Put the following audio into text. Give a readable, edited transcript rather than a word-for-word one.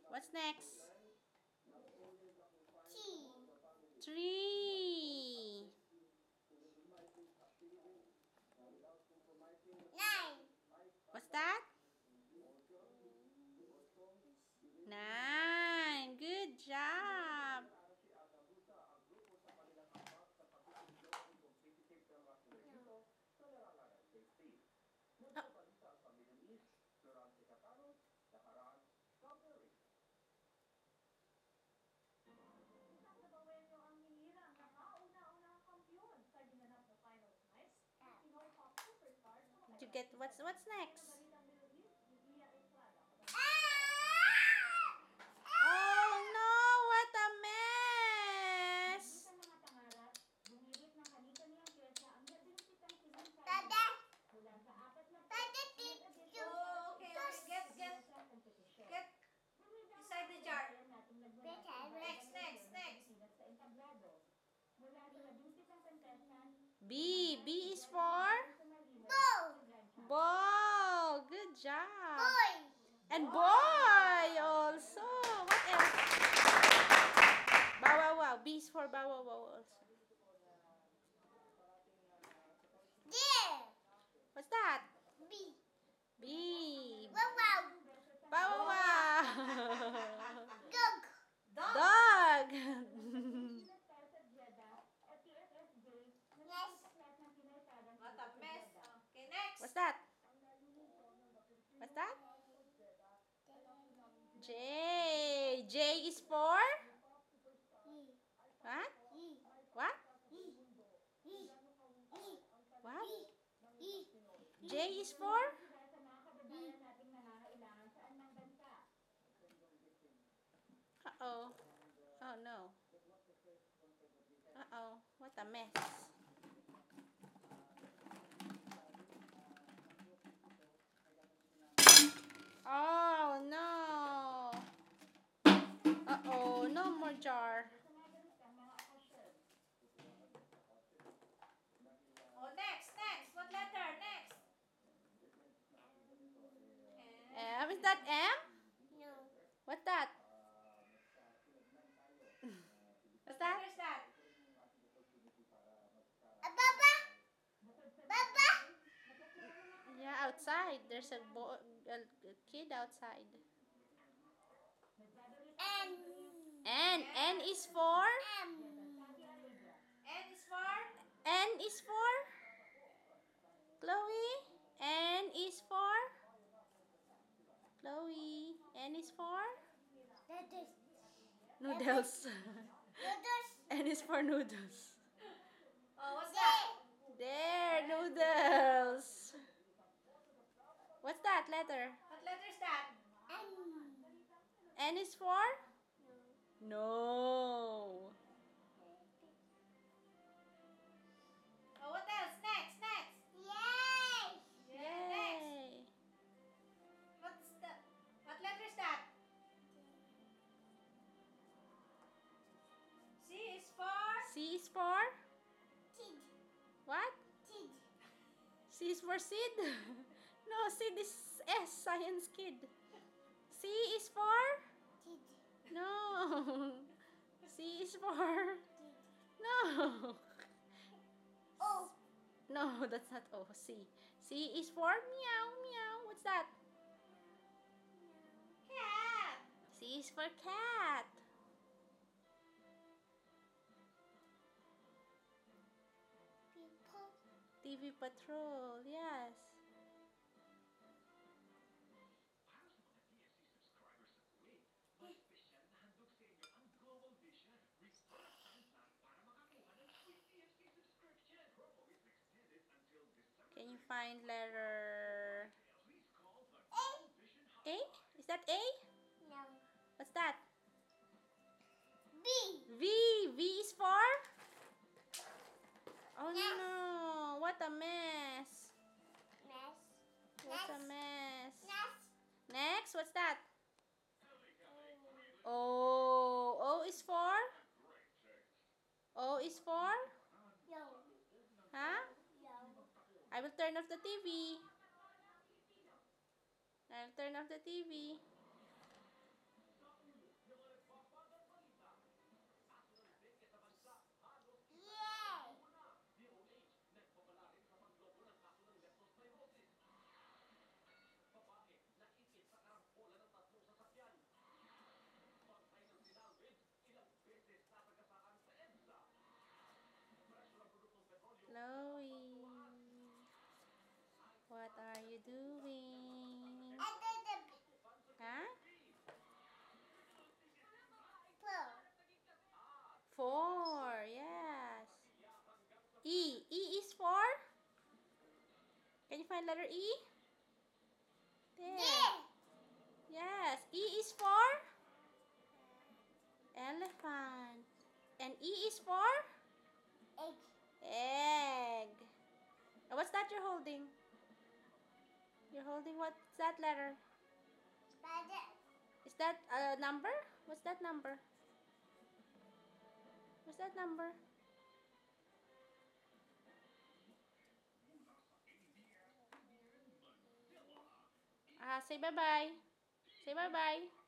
What's next? T. Tree. 9. What's that? 9. Good job. Did you get what's next? Oh no, what a mess. Tada. Tada, Oh, okay, okay. Get inside the jar. Next. B. B is for Ball. ball. Good job. Boy. And boy also. What else? Bow wow wow. B is for bow wow wow also. Deer. What's that? B. B. Wow, wow. Bow wow wow. Dog. Dog. Yes. What a mess. Okay, next. What's that? What's that? J. J is for E. what? E. What? E. E. E. What? E. J is for E. uh-oh. Oh no. Uh-oh. What a mess. Oh no. Uh-oh. No more jar. Oh, next. What letter? Next. Is that M? No. What's that? What's that? Where's that? Baba. Baba. Yeah, outside. There's a kid outside. N. N is for M. N is for? N is for Chloe. N is for Chloe. N is for That is. noodles. Noodles. N is for noodles. Oh, what's that? There, noodles. What's that letter? What letter is that? N. N is for No. no. Oh, what else? Next. Yes. Yeah, next. Yay. What letter is that? C is for? C is for Tid. what? Tid. C is for seed. No, seed is S, science kid. C is for Tid. no. C is for Tid. no. O. No, that's not O. C. C is for meow meow. What's that? Cat. C is for cat. People. TV Patrol. Yes. Can you find letter A. A? Is that A? No. What's that? B. V. V is for oh Yes. no. What a mess. Mess. What a mess. Mess. Next, what's that? O. O is for? O is for? Yo. Huh? Yo. I will turn off the TV. I'll turn off the TV. doing? And then the Huh? four. 4, yes. E. E is for? Can you find letter E? There. Yeah. Yes. E is for? Elephant. And E is for? Egg. Egg. And what's that you're holding? You're holding what's that letter? Spider. Is that a number? What's that number? What's that number? Say bye-bye. Say bye-bye.